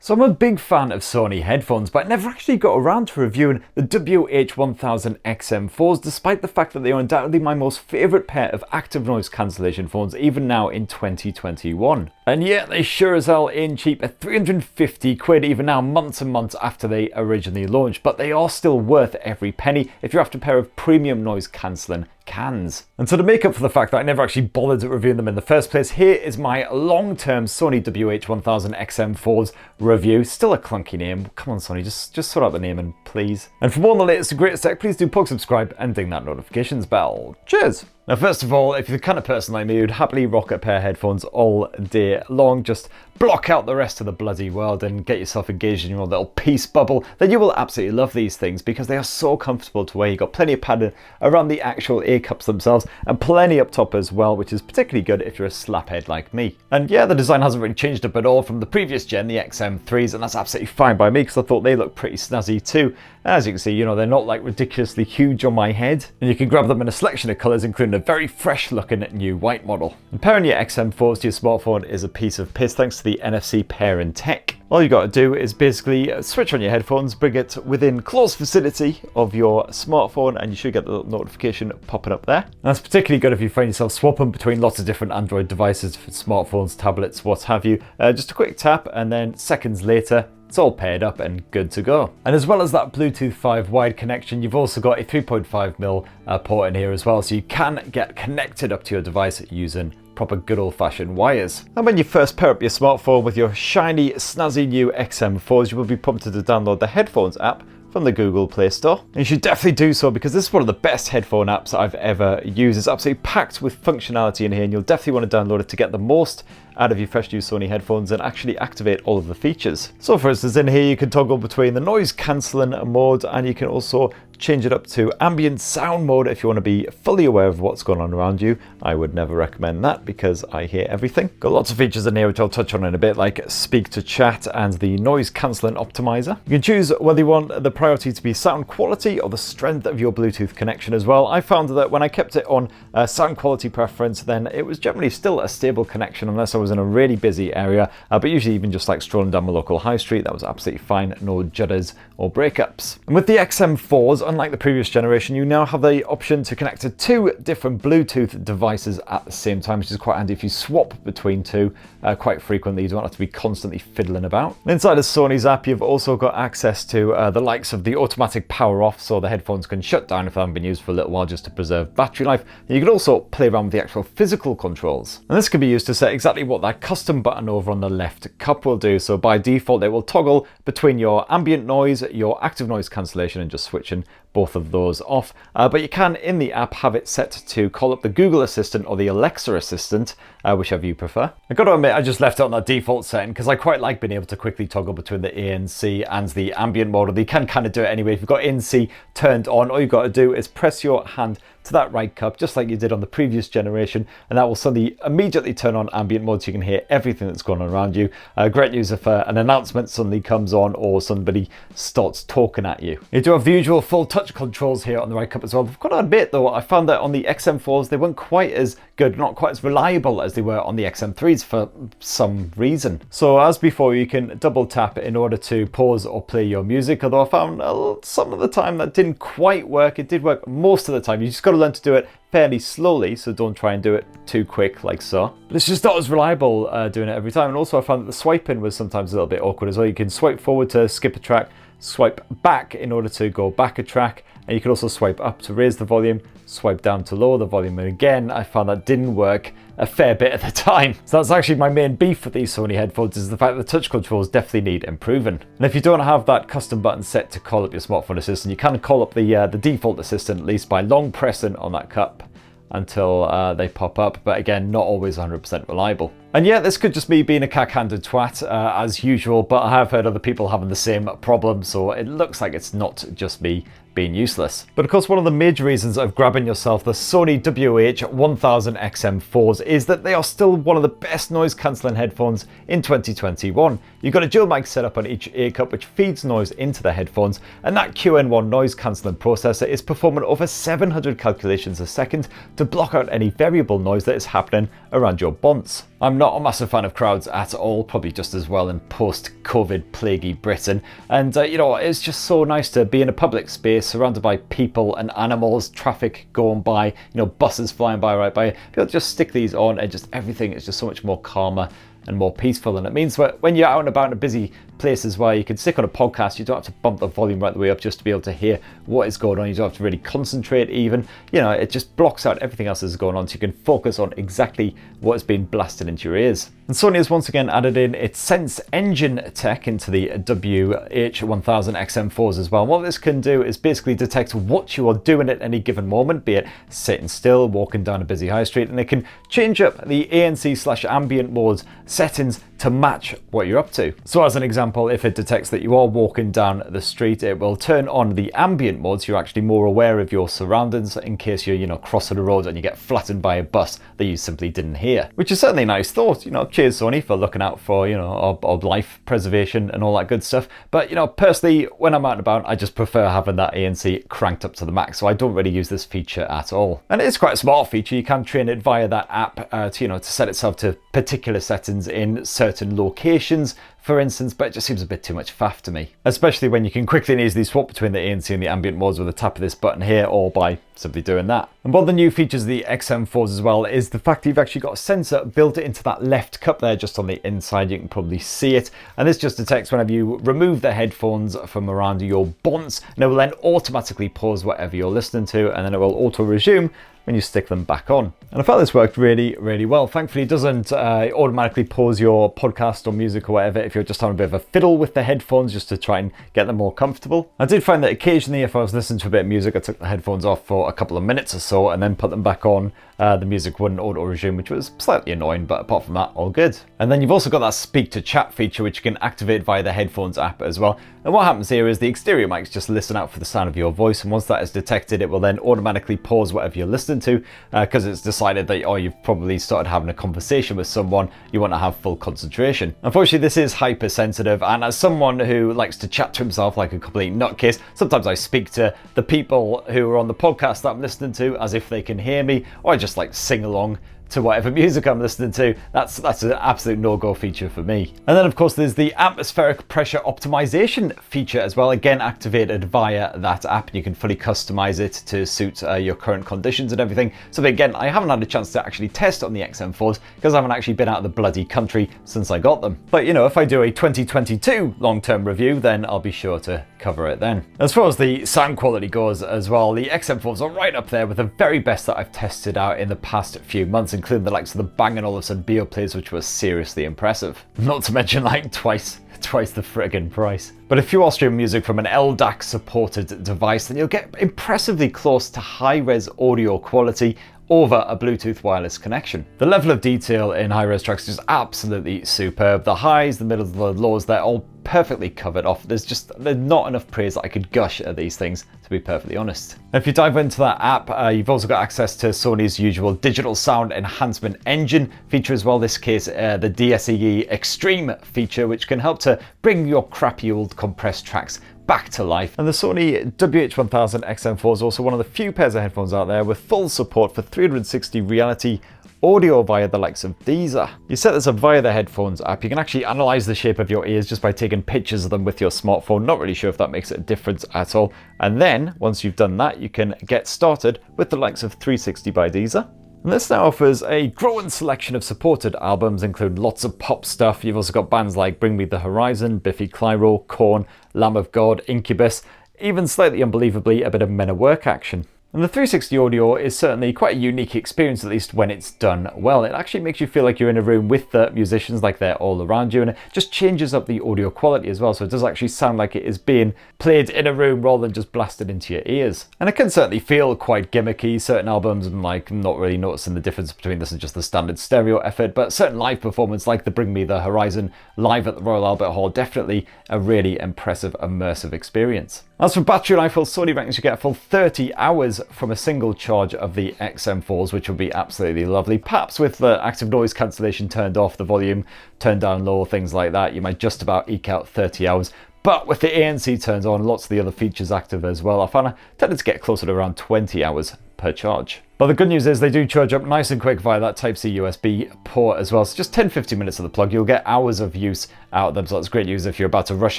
So I'm a big fan of Sony headphones, but I never actually got around to reviewing the WH-1000XM4s, despite the fact that they are undoubtedly my most favourite pair of active noise cancellation phones, even now in 2021. And yet they sure as hell ain't cheap at 350 quid, even now months and months after they originally launched, but they are still worth every penny if you're after a pair of premium noise cancelling cans. And so to make up for the fact that I never actually bothered reviewing them in the first place, here is my long-term Sony WH-1000XM4's review. Still a clunky name. Come on Sony, just sort out the naming, please. And for more on the latest and greatest tech, please do subscribe and ding that notifications bell. Cheers! Now first of all, if you're the kind of person like me who'd happily rock a pair of headphones all day long, just block out the rest of the bloody world and get yourself engaged in your own little peace bubble, then you will absolutely love these things because they are so comfortable to wear. You've got plenty of padding around the actual ear cups themselves and plenty up top as well, which is particularly good if you're a slaphead like me. And yeah, the design hasn't really changed up at all from the previous gen, the XM3s, and that's absolutely fine by me because I thought they looked pretty snazzy too. And as you can see, you know, they're not like ridiculously huge on my head, and you can grab them in a selection of colours, including a very fresh looking new white model. And pairing your XM4s to your smartphone is a piece of piss thanks to the NFC pairing tech. All you got to do is basically switch on your headphones, bring it within close vicinity of your smartphone, and you should get the little notification popping up there. And that's particularly good if you find yourself swapping between lots of different Android devices, smartphones, tablets, what have you. Just a quick tap and then seconds later, it's all paired up and good to go. And as well as that Bluetooth 5 wide connection, you've also got a 3.5mm port in here as well, so you can get connected up to your device using proper good old-fashioned wires. And when you first pair up your smartphone with your shiny, snazzy new XM4s, you will be prompted to download the Headphones app from the Google Play Store. And you should definitely do so because this is one of the best headphone apps I've ever used. It's absolutely packed with functionality in here, and you'll definitely want to download it to get the most out of your fresh new Sony headphones and actually activate all of the features. So for instance, in here you can toggle between the noise cancelling mode, and you can also change it up to ambient sound mode if you want to be fully aware of what's going on around you. I would never recommend that because I hear everything. Got lots of features in here which I'll touch on in a bit, like speak to chat and the noise cancelling optimizer. You can choose whether you want the priority to be sound quality or the strength of your Bluetooth connection as well. I found that when I kept it on sound quality preference, then it was generally still a stable connection unless I was in a really busy area, but usually even just like strolling down my local high street, that was absolutely fine, no judders or breakups. And with the XM4s, unlike the previous generation, you now have the option to connect to two different Bluetooth devices at the same time, which is quite handy if you swap between two quite frequently. You don't have to be constantly fiddling about. And inside of Sony's app, you've also got access to the likes of the automatic power off, so the headphones can shut down if they haven't been used for a little while just to preserve battery life. And you can also play around with the actual physical controls. And this can be used to set exactly what that custom button over on the left cup will do. So by default, it will toggle between your ambient noise, your active noise cancellation, and just switching both of those off. But you can, in the app, have it set to call up the Google Assistant or the Alexa Assistant, whichever you prefer. I got to admit, I just left it on that default setting because I quite like being able to quickly toggle between the ANC and the ambient mode. You can kind of do it anyway. If you've got ANC turned on, all you've got to do is press your hand to that right cup, just like you did on the previous generation, and that will suddenly immediately turn on ambient mode so you can hear everything that's going on around you. Great news if an announcement suddenly comes on or somebody starts talking at you. You do have the usual full touch controls here on the right cup as well. I've got to admit though, I found that on the XM4s they weren't quite as good, not quite as reliable as they were on the XM3s for some reason. So as before, you can double tap in order to pause or play your music, although I found some of the time that didn't quite work. It did work most of the time. You just got to learn to do it fairly slowly, so don't try and do it too quick like so. But it's just not as reliable doing it every time. And also I found that the swiping was sometimes a little bit awkward as well. You can swipe forward to skip a track, swipe back in order to go back a track, and you can also swipe up to raise the volume, swipe down to lower the volume, and again I found that didn't work a fair bit at the time. So that's actually my main beef with these Sony headphones, is the fact that the touch controls definitely need improving. And if you don't have that custom button set to call up your smartphone assistant, you can call up the default assistant at least by long pressing on that cup until they pop up, but again, not always 100% reliable. And yeah, this could just me being a cack-handed twat as usual, but I have heard other people having the same problem, so it looks like it's not just me being useless. But of course, one of the major reasons of grabbing yourself the Sony WH-1000XM4s is that they are still one of the best noise cancelling headphones in 2021. You've got a dual mic setup on each ear cup which feeds noise into the headphones, and that QN1 noise cancelling processor is performing over 700 calculations a second to block out any variable noise that is happening around your bonds. I'm not a massive fan of crowds at all, probably just as well in post-COVID plaguey Britain. And you know, it's just so nice to be in a public space surrounded by people and animals, traffic going by, you know, buses flying by right by. Be able to just stick these on and just everything is just so much more calmer and more peaceful. And it means that when you're out and about in a busy places where you can stick on a podcast, you don't have to bump the volume right the way up just to be able to hear what is going on. You don't have to really concentrate even. You know, it just blocks out everything else that's going on so you can focus on exactly what is being blasted into your ears. And Sony has once again added in its Sense Engine tech into the WH-1000XM4s as well. And what this can do is basically detect what you are doing at any given moment, be it sitting still, walking down a busy high street, and it can change up the ANC/ambient modes settings to match what you're up to. So as an example, if it detects that you are walking down the street, it will turn on the ambient mode so you're actually more aware of your surroundings in case you're, you know, crossing the road and you get flattened by a bus that you simply didn't hear. Which is certainly a nice thought, you know, cheers Sony for looking out for, you know, our life preservation and all that good stuff. But, you know, personally, when I'm out and about, I just prefer having that ANC cranked up to the max, so I don't really use this feature at all. And it is quite a smart feature. You can train it via that app to, you know, to set itself to particular settings in certain locations, for instance, but it just seems a bit too much faff to me. Especially when you can quickly and easily swap between the ANC and the ambient modes with a tap of this button here or by simply doing that. And one of the new features of the XM4s as well is the fact that you've actually got a sensor built into that left cup there just on the inside. You can probably see it. And this just detects whenever you remove the headphones from around your bonds, and it will then automatically pause whatever you're listening to, and then it will auto resume when you stick them back on. And I felt this worked really, really well. Thankfully, it doesn't automatically pause your podcast or music or whatever if you're just having a bit of a fiddle with the headphones just to try and get them more comfortable. I did find that occasionally if I was listening to a bit of music, I took the headphones off for a couple of minutes or so and then put them back on. The music wouldn't auto-resume, which was slightly annoying, but apart from that, all good. And then you've also got that speak to chat feature, which you can activate via the headphones app as well. And what happens here is the exterior mics just listen out for the sound of your voice, and once that is detected, it will then automatically pause whatever you're listening to, because it's decided that, oh, you've probably started having a conversation with someone, you want to have full concentration. Unfortunately, this is hypersensitive, and as someone who likes to chat to himself like a complete nutcase, sometimes I speak to the people who are on the podcast that I'm listening to as if they can hear me, or I just like sing along to whatever music I'm listening to. That's an absolute no-go feature for me. And then of course there's the atmospheric pressure optimization feature as well, again activated via that app. You can fully customize it to suit your current conditions and everything. So again, I haven't had a chance to actually test on the XM4s because I haven't actually been out of the bloody country since I got them. But you know, if I do a 2022 long-term review, then I'll be sure to cover it then. As far as the sound quality goes as well, the XM4s are right up there with the very best that I've tested out in the past few months, including the likes of the Bang & Olufsen Beoplays, which was seriously impressive. Not to mention like twice the friggin' price. But if you are streaming music from an LDAC supported device, then you'll get impressively close to high-res audio quality over a Bluetooth wireless connection. The level of detail in high-res tracks is just absolutely superb. The highs, the middles, the lows, they're all perfectly covered off. There's not enough praise that I could gush at these things, to be perfectly honest. And if you dive into that app, you've also got access to Sony's usual digital sound enhancement engine feature as well. This case, the DSEE Extreme feature, which can help to bring your crappy old compressed tracks back to life. And the Sony WH-1000XM4 is also one of the few pairs of headphones out there with full support for 360 reality audio via the likes of Deezer. You set this up via the headphones app. You can actually analyze the shape of your ears just by taking pictures of them with your smartphone. Not really sure if that makes a difference at all. And then once you've done that, you can get started with the likes of 360 by Deezer. And this now offers a growing selection of supported albums, including lots of pop stuff. You've also got bands like Bring Me the Horizon, Biffy Clyro, Korn, Lamb of God, Incubus, even slightly unbelievably a bit of Men at Work action. And the 360 audio is certainly quite a unique experience, at least when it's done well. It actually makes you feel like you're in a room with the musicians, like they're all around you, and it just changes up the audio quality as well, so it does actually sound like it is being played in a room rather than just blasted into your ears. And it can certainly feel quite gimmicky. Certain albums, I'm like not really noticing the difference between this and just the standard stereo effort, but certain live performance like the Bring Me the Horizon live at the Royal Albert Hall, definitely a really impressive, immersive experience. As for battery life, well, Sony reckons you get a full 30 hours from a single charge of the XM4s, which would be absolutely lovely. Perhaps with the active noise cancellation turned off, the volume turned down low, things like that, you might just about eke out 30 hours. But with the ANC turned on, lots of the other features active as well, I found I tended to get closer to around 20 hours per charge. But the good news is they do charge up nice and quick via that Type-C USB port as well. So just 10-15 minutes of the plug, you'll get hours of use out of them. So that's great news if you're about to rush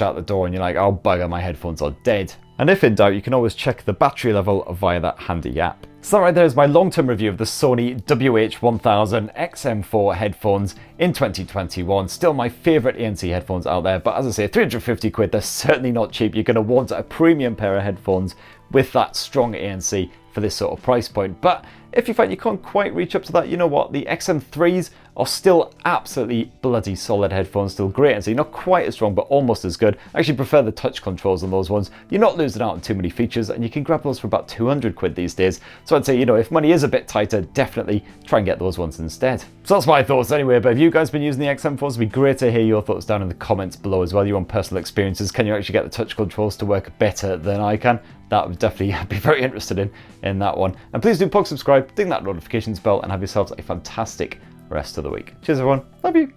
out the door and you're like, oh bugger, my headphones are dead. And if in doubt, you can always check the battery level via that handy app. So that right there is my long-term review of the Sony WH-1000XM4 headphones in 2021. Still my favourite ANC headphones out there, but as I say, 350 quid, they're certainly not cheap. You're going to want a premium pair of headphones with that strong ANC for this sort of price point. But if you find you can't quite reach up to that, you know what? The XM3s are still absolutely bloody solid headphones, still great ANC, not quite as strong, but almost as good. I actually prefer the touch controls on those ones. You're not losing out on too many features, and you can grab those for about 200 quid these days. So I'd say, you know, if money is a bit tighter, definitely try and get those ones instead. So that's my thoughts anyway, but have you guys been using the XM4s? It'd be great to hear your thoughts down in the comments below as well, your own personal experiences. Can you actually get the touch controls to work better than I can? That would definitely be very interested in that one. And please do plug subscribe, ding that notifications bell, and have yourselves a fantastic rest of the week. Cheers everyone, love you.